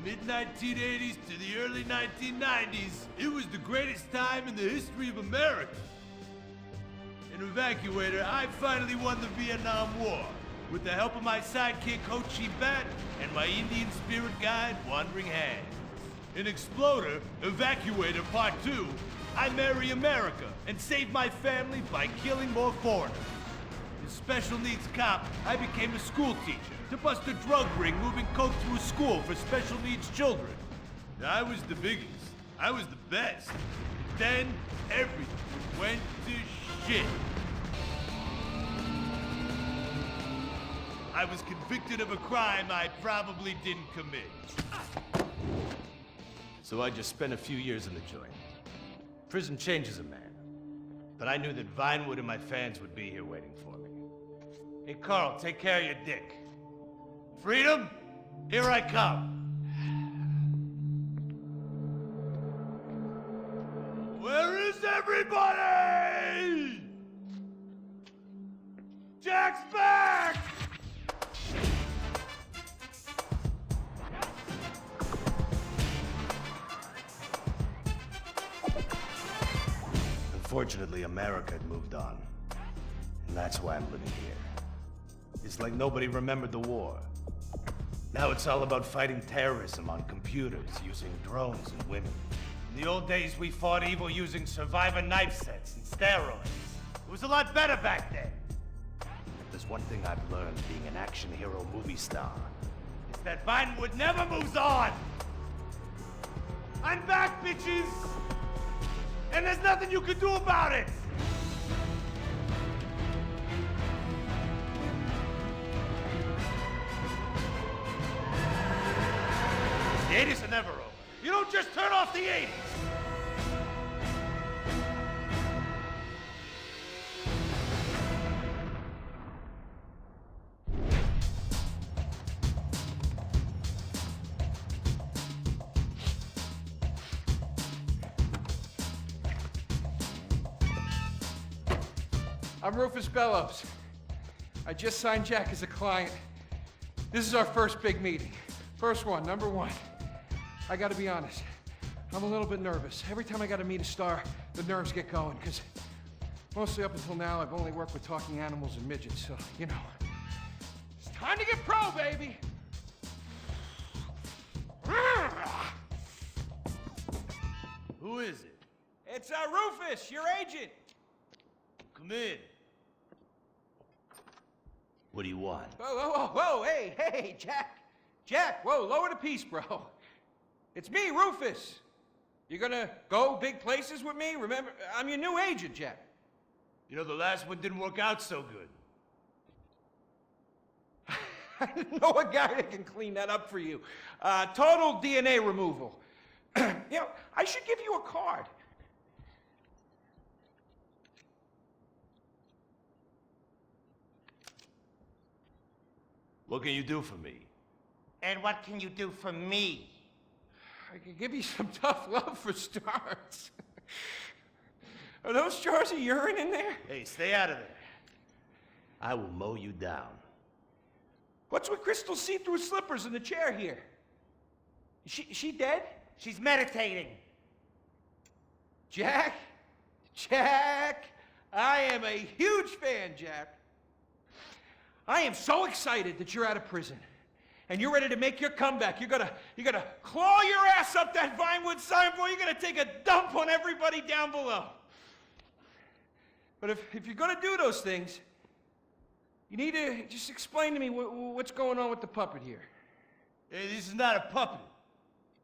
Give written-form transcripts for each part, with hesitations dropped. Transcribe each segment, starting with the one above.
mid-1980s to the early 1990s, it was the greatest time in the history of America. An evacuator, I finally won the Vietnam War with the help of my sidekick Ho Chi Bat and my Indian spirit guide Wandering Hand. An exploder, evacuator part 2, I marry America and save my family by killing more foreigners. As special needs cop, I became a school teacher to bust a drug ring moving coke through a school for special needs children. I was the biggest. I was the best. Then everything went to shit. I was convicted of a crime I probably didn't commit. So I just spent a few years in the joint. Prison changes a man. But I knew that Vinewood and my fans would be here waiting for me. Hey, Carl, take care of your dick. Freedom, here I come. Where is everybody? Jack's back! Unfortunately, America had moved on. And that's why I'm living here. It's like nobody remembered the war. Now it's all about fighting terrorism on computers, using drones and women. In the old days, we fought evil using survivor knife sets and steroids. It was a lot better back then. If there's one thing I've learned being an action hero movie star, it's that Vinewood never moves on! I'm back, bitches! And there's nothing you can do about it! The 80s are never over. You don't just turn off the 80s! I'm Rufus Bellows. I just signed Jack as a client. This is our first big meeting. First one, number one. I gotta be honest, I'm a little bit nervous. Every time I gotta meet a star, the nerves get going, because mostly up until now, I've only worked with talking animals and midgets, so, you know. It's time to get pro, baby! Who is it? It's Rufus, your agent. Come in. What do you want? Whoa, hey, Jack. Jack, whoa, lower the piece, bro. It's me, Rufus. You gonna go big places with me? Remember, I'm your new agent, Jack. You know, the last one didn't work out so good. I know a guy that can clean that up for you. Total DNA removal. You know, I should give you a card. What can you do for me? And what can you do for me? I can give you some tough love for starts. Are those jars of urine in there? Hey, stay out of there. I will mow you down. What's with Crystal's see-through slippers in the chair here? Is she dead? She's meditating. Jack, I am a huge fan, Jack. I am so excited that you're out of prison. And you're ready to make your comeback. You're gonna claw your ass up that Vinewood signboard. You're gonna take a dump on everybody down below. But if you're gonna do those things, you need to just explain to me what's going on with the puppet here. Hey, this is not a puppet.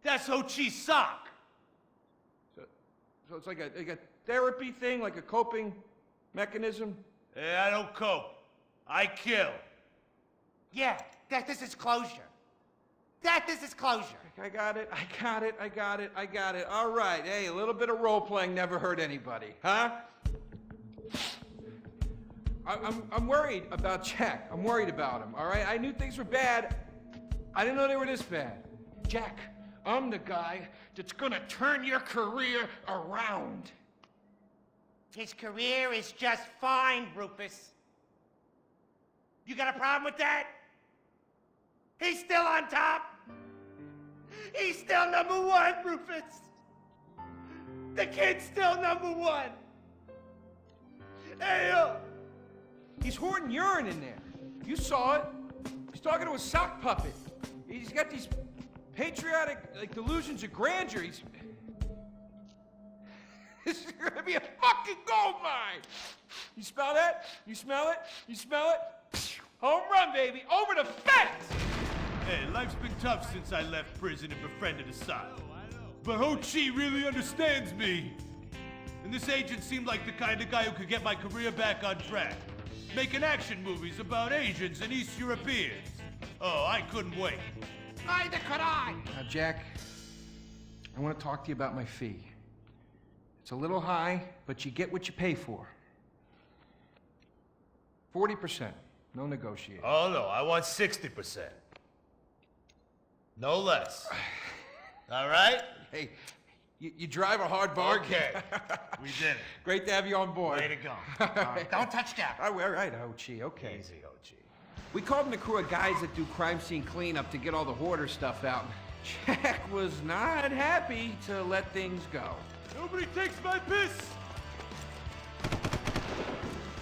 That's Ho Chi's sock. So it's like a therapy thing, like a coping mechanism? Hey, I don't cope. I kill. Yeah, this is closure. This is closure. I got it. All right, hey, a little bit of role-playing never hurt anybody, huh? I'm worried about Jack. I'm worried about him, all right? I knew things were bad. I didn't know they were this bad. Jack, I'm the guy that's gonna turn your career around. His career is just fine, Rufus. You got a problem with that? He's still on top? He's still number one, Rufus. The kid's still number one. Hey, yo. He's hoarding urine in there. You saw it. He's talking to a sock puppet. He's got these patriotic, like, delusions of grandeur. This is gonna be a fucking gold mine! You smell that? You smell it? You smell it? Home run, baby! Over the fence! Hey, life's been tough since I left prison and befriended Asylum. But Ho Chi really understands me. And this agent seemed like the kind of guy who could get my career back on track. Making action movies about Asians and East Europeans. Oh, I couldn't wait. Neither could I. Now, Jack, I want to talk to you about my fee. It's a little high, but you get what you pay for. 40%, no negotiation. Oh, no, I want 60%. No less. All right? Hey, you drive a hard bargain. Okay, we did it. Great to have you on board. Way to go. Don't touch that. All right, Ho-Chi, okay. Easy, Ho-Chi. We called in a crew of guys that do crime scene cleanup to get all the hoarder stuff out. Jack was not happy to let things go. Nobody takes my piss!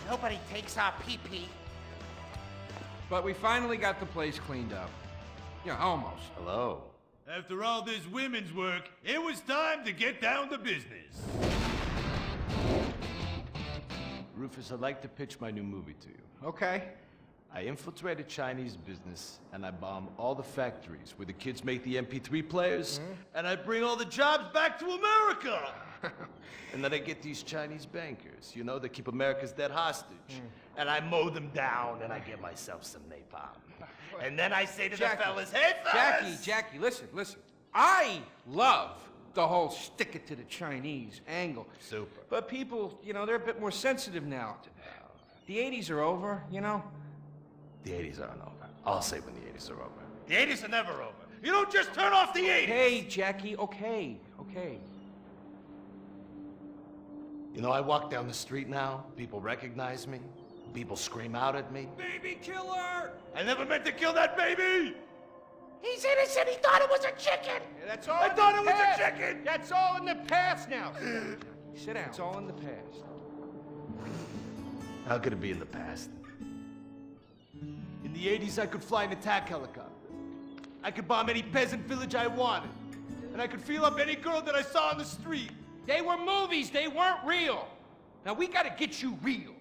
Nobody takes our pee-pee. But we finally got the place cleaned up. Yeah, almost. Hello. After all this women's work, it was time to get down to business. Rufus, I'd like to pitch my new movie to you. Okay. I infiltrated Chinese business, and I bomb all the factories where the kids make the MP3 players, And I bring all the jobs back to America! and then I get these Chinese bankers, you know, that keep America's debt hostage. And I mow them down, and I get myself some napalm. And then I say to Jackie, the fellas, hey fellas! Jackie, listen. I love the whole stick it to the Chinese angle. Super. But people, you know, they're a bit more sensitive now. The 80s are over, you know? The 80s aren't over. I'll say when the 80s are over. The 80s are never over. You don't just turn off the 80s! Hey, Jackie, okay. You know, I walk down the street now, people recognize me, people scream out at me. Baby killer! I never meant to kill that baby! He's innocent. He thought it was a chicken. Yeah, that's all I in thought the it was a past. chicken! That's all in the past now. Sit down. It's all in the past. How could it be in the past? In the 80s, I could fly an attack helicopter. I could bomb any peasant village I wanted. And I could feel up any girl that I saw on the street. They were movies. They weren't real. Now, we gotta get you real.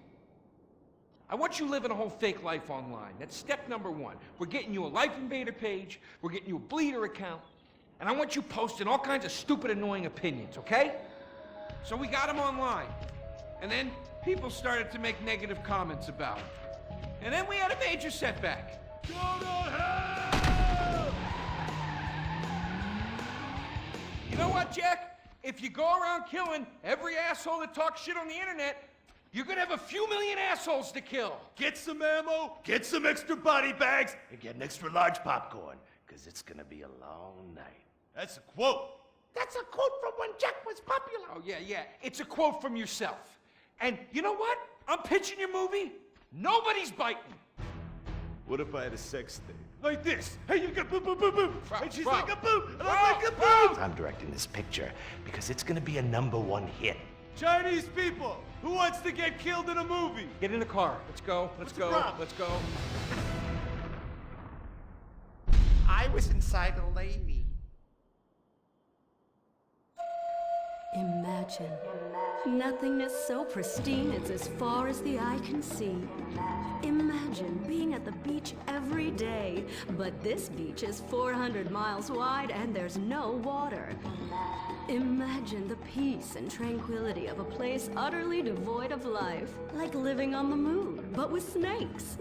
I want you living a whole fake life online. That's step number one. We're getting you a Life Invader page. We're getting you a Bleeder account. And I want you posting all kinds of stupid, annoying opinions, okay? So we got them online. And then people started to make negative comments about it. And then we had a major setback. Go to hell! You know what, Jack? If you go around killing every asshole that talks shit on the internet, you're gonna have a few million assholes to kill. Get some ammo, get some extra body bags, and get an extra large popcorn, because it's gonna be a long night. That's a quote. That's a quote from when Jack was popular. Oh, yeah. It's a quote from yourself. And you know what? I'm pitching your movie. Nobody's biting. What if I had a sex tape? Like this. Hey, you got boop, boop, boop, boop. And she's Bro. like a boop, and I'm like a boop. I'm directing this picture because it's gonna be a #1 hit. Chinese people, who wants to get killed in a movie? Get in the car. Let's go. What's the problem? Let's go. I was inside a lady. Imagine nothingness so pristine it's as far as the eye can see. Imagine being at the beach every day, but this beach is 400 miles wide and there's no water. Imagine the peace and tranquility of a place utterly devoid of life, like living on the moon, but with snakes.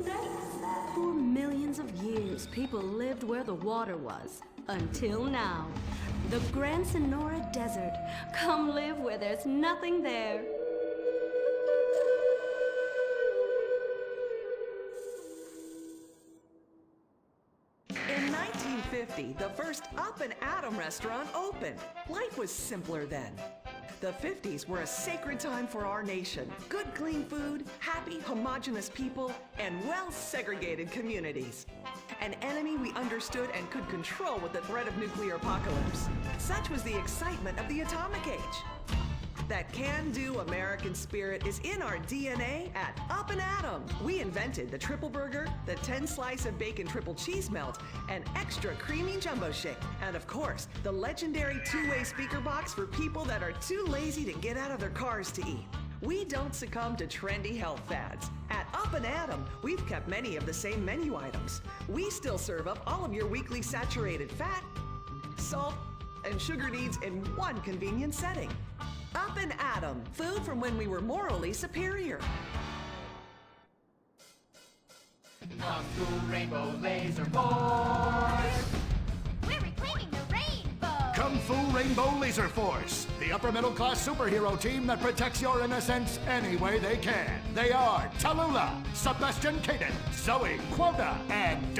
For millions of years, people lived where the water was, until now. The Grand Sonora Desert. Come live where there's nothing there. In 1950, the first Up and Atom restaurant opened. Life was simpler then. The 50s were a sacred time for our nation. Good, clean food, happy, homogenous people, and well-segregated communities. And an enemy we understood and could control with the threat of nuclear apocalypse. Such was the excitement of the atomic age. That can-do American spirit is in our DNA at Up and Atom. We invented the triple burger, the 10-slice of bacon triple cheese melt, and extra creamy jumbo shake. And of course, the legendary two-way speaker box for people that are too lazy to get out of their cars to eat. We don't succumb to trendy health fads. At Up and Atom, we've kept many of the same menu items. We still serve up all of your weekly saturated fat, salt, and sugar needs in one convenient setting. Up and Atom, food from when we were morally superior. Kung Fu Rainbow Laser Force! We're reclaiming the rainbow! Kung Fu Rainbow Laser Force, the upper middle class superhero team that protects your innocence any way they can. They are Tallulah, Sebastian Caden, Zoe, Quota, and